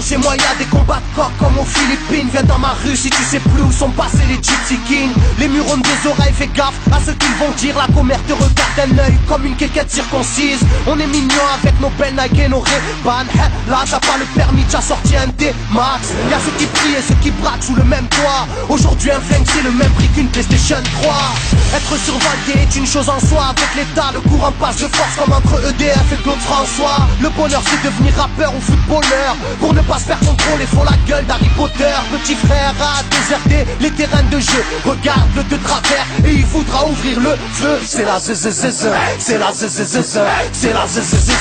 chez moi y'a des combats de coq comme aux Philippines. Viens dans ma rue si tu sais plus où sont passés les Gypsy Kings. Les murs ont des oreilles, fais gaffe à ce qu'ils vont dire. La commère te regarde d'un œil comme une quéquette circoncise. On est mignon avec nos belles Nike et nos Ray-Ban. Là t'as pas le permis, t'as sorti un D-Max. Y'a ceux qui prient et ceux qui braquent sous le même toit. Aujourd'hui un flingue c'est le même prix qu'une PlayStation 3. Être survolté est une chose en soi. Avec l'état le courant passe de force comme entre EDF et Claude François. Le bonheur c'est devenir rappeur ou footballeur. Pour ne pas se faire contrôler faut la gueule d'Harry Potter. Petit frère a déserté les terrains de jeu. Regarde-le de travers et il voudra ouvrir le feu. C'est la zzzz, c'est la zzzz, c'est la zzzz,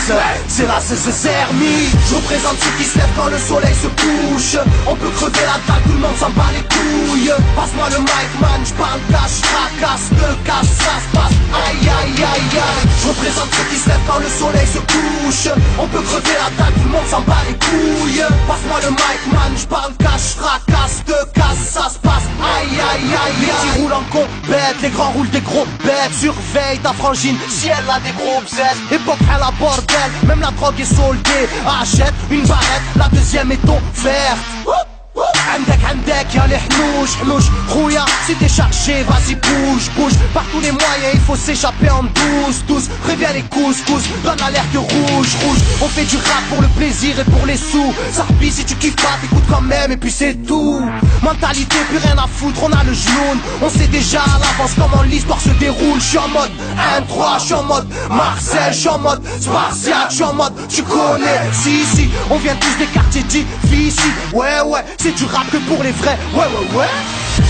c'est la zzzermie. Je représente ceux qui se lèvent quand le soleil se couche. On peut crever la dalle, tout le monde s'en bat les couilles. Passe-moi le mic man, j'parle cash, fracasse, te casse, ça se passe. Aïe aïe aïe aïe. Je représente ceux qui se lèvent quand le soleil se couche. On peut crever la dalle, tout le monde s'en bat les couilles. Passe-moi le mic man, j'parle cash, fracasse, te casse, ça se passe. Aïe aïe aïe. Les petits roulent en compète, les grands roulent des gros bêtes. Surveille ta frangine si elle a des gros bêtes. Époque à la bordel, même la drogue est soldée. Achète une barrette, la deuxième est offerte. عندك يا الحنوش حنوش خويا si t'es chargé vas-y bouge bouge. Par tous les moyens il faut s'échapper en douce. Préviens les couscous, donne l'alerte rouge. On fait du rap pour le plaisir et pour les sous. Sarpi si tu kiffes pas t'écoutes quand même et puis c'est tout. Mentalité plus rien à foutre, on a le genou. On sait déjà à l'avance comment l'histoire se déroule. J'suis en mode 1-3, j'suis en mode Marcel, j'suis en mode Spartiate, j'suis en mode tu connais. Si on vient tous des quartiers difficiles. Ouais c'est du rap que pour les vrais, ouais.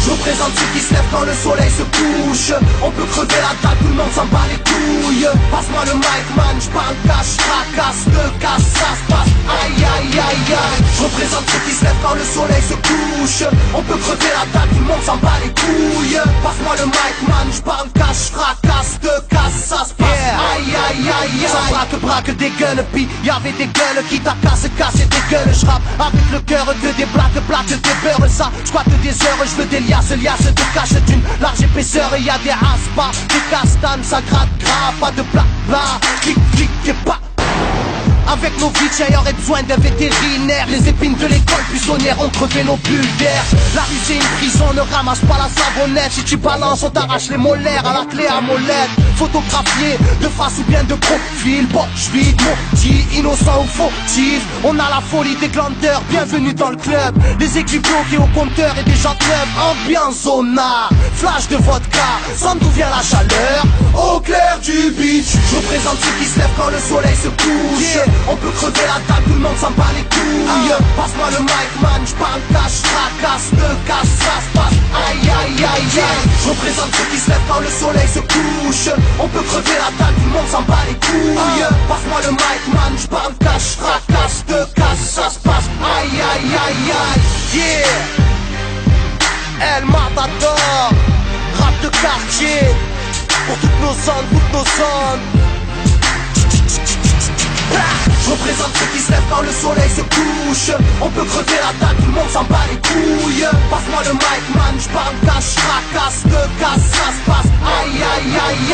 Je représente ceux qui se lèvent quand le soleil se couche. On peut crever la dalle, tout le monde s'en bat les couilles. Passe-moi le mic man, j'parle cash, fracasse, te casse, ça se passe. Aïe aïe aïe aïe. Je représente ceux qui se lèvent quand le soleil se couche. On peut crever la dalle, tout le monde s'en bat les couilles. Passe-moi le mic man, j'parle cash, fracasse, te casse, ça se passe. Aïe aïe aïe aïe. Ça braque des gueules, pis y'avait des gueules qui t'a cassé des gueules. J'rappe avec le cœur que des blagues des beurres. Ça, j'squatte des heures, j'veux des liasses te cache d'une large épaisseur. Et y'a des aspas, des castanes, ça gratte grave. Pas de blabla, clic et pas. Avec nos vies, il y aurait besoin d'un vétérinaire. Les épines de l'école buissonnière ont crevé nos bulles d'air. La rue c'est une prison, ne ramasse pas la savonnette. Si tu balances, on t'arrache les molaires à la clé à molette. Photographié de face ou bien de profil. Bon, j'vide maudit, innocent ou fautif. On a la folie des glandeurs, bienvenue dans le club. Les aiguilles bloquées au compteur et des jantes neuves. Ambiance zona, flash de vodka. Sans d'où vient la chaleur, au clair du beach. Je représente ceux qui se lèvent quand le soleil se couche. On peut crever la table, tout le monde s'en bat les couilles. Passe-moi le mic man, j'parle cash, fracasse, te casse, ça se passe. Aïe aïe aïe aïe. Je représente ceux qui se lèvent quand le soleil se couche. On peut crever la table, tout le monde s'en bat les couilles. Passe-moi le mic man, j'parle cash, fracasse, te casse, ça se passe. Aïe aïe aïe aïe. Yeah. El Matador, rap de quartier. Pour toutes nos zones. Je représente ceux qui se lèvent quand le soleil se couche. On peut crever la dalle, tout le monde s'en bat les couilles. Passe-moi le mic man, j'parle cash, fracasse, te casse, ça se passe. Aïe aïe aïe